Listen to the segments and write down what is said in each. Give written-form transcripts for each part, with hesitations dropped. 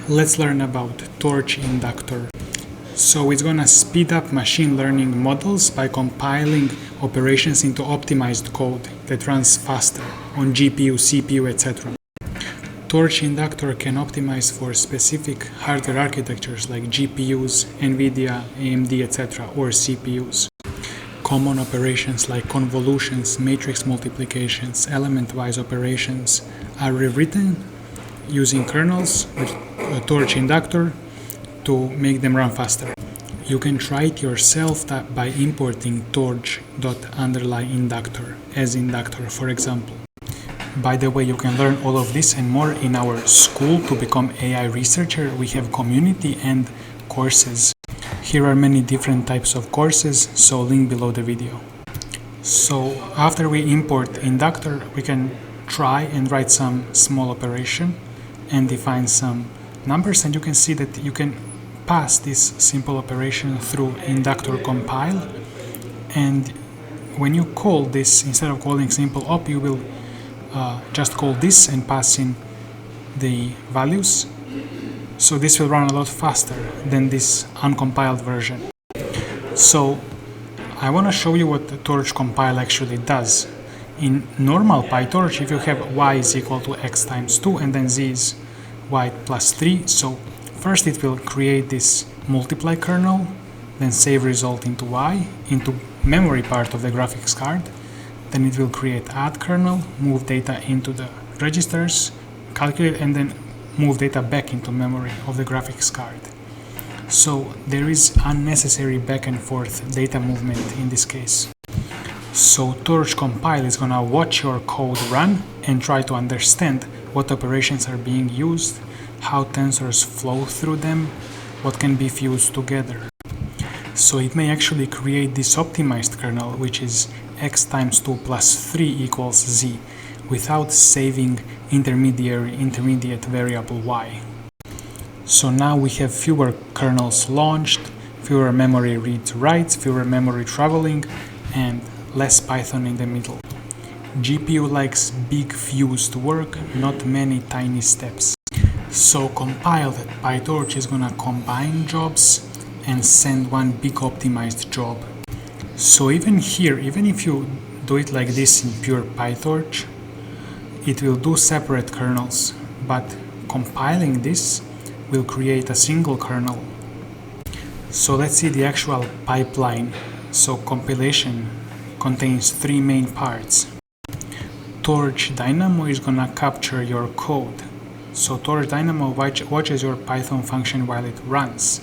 Let's learn about Torch Inductor. So it's gonna speed up machine learning models by compiling operations into optimized code that runs faster on GPU, CPU, etc. Torch Inductor can optimize for specific hardware architectures like GPUs, NVIDIA, AMD, etc. or CPUs. Common operations like convolutions, matrix multiplications, element-wise operations are rewritten using kernels with a Torch Inductor to make them run faster. You can try it yourself by importing torch.inductor as inductor, for example. By the way, you can learn all of this and more in our Skool to become AI researcher. We have community and courses. Here are many different types of courses, so link below the video. So after we import inductor, we can try and write some small operation and define some numbers, and you can see that you can pass this simple operation through inductor compile, and when you call this, instead of calling simple op, you will just call this and pass in the values. So this will run a lot faster than this uncompiled version. So I want to show you what the torch compile actually does. In normal PyTorch, if you have y is equal to x times 2 and then z is y plus 3, so first it will create this multiply kernel, then save result into y, into memory part of the graphics card. Then it will create add kernel, move data into the registers, calculate, and then move data back into memory of the graphics card. So there is unnecessary back and forth data movement in this case. So torch compile is gonna watch your code run and try to understand what operations are being used, how tensors flow through them, what can be fused together. So it may actually create this optimized kernel, which is x times 2 plus 3 equals z, without saving intermediate variable y. So now we have fewer kernels launched, fewer memory reads writes, fewer memory traveling, and less Python in the middle. GPU likes big fused work, not many tiny steps. So compiled PyTorch is gonna combine jobs and send one big optimized job. So even here, even if you do it like this in pure PyTorch, it will do separate kernels, but compiling this will create a single kernel. So let's see the actual pipeline. So compilation contains three main parts. Torch Dynamo is gonna capture your code. So Torch Dynamo watches your Python function while it runs.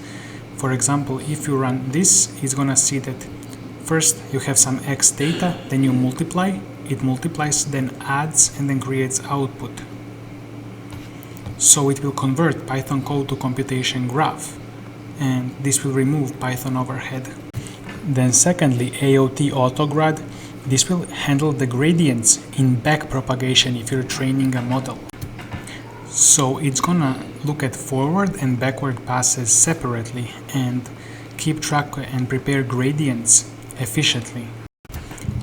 For example, if you run this, it's gonna see that first you have some x data, then you multiply, it multiplies, then adds, and then creates output. So it will convert Python code to computation graph, and this will remove Python overhead. Then secondly, AOT Autograd, this will handle the gradients in backpropagation if you're training a model. So it's gonna look at forward and backward passes separately and keep track and prepare gradients efficiently.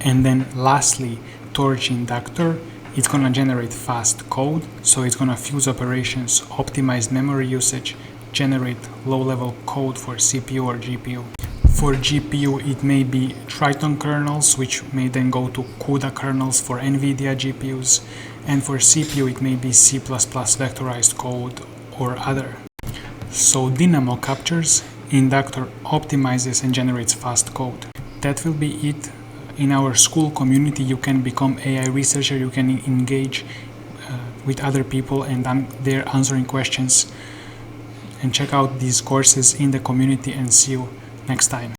And then lastly, Torch Inductor, it's gonna generate fast code, so it's gonna fuse operations, optimize memory usage, generate low-level code for CPU or GPU. For GPU, it may be Triton kernels, which may then go to CUDA kernels for NVIDIA GPUs, and for CPU, it may be C++ vectorized code or other. So Dynamo captures, Inductor optimizes and generates fast code. That will be it. In our Skool community, you can become AI researcher, you can engage with other people and they're answering questions. And check out these courses in the community, and see you next time.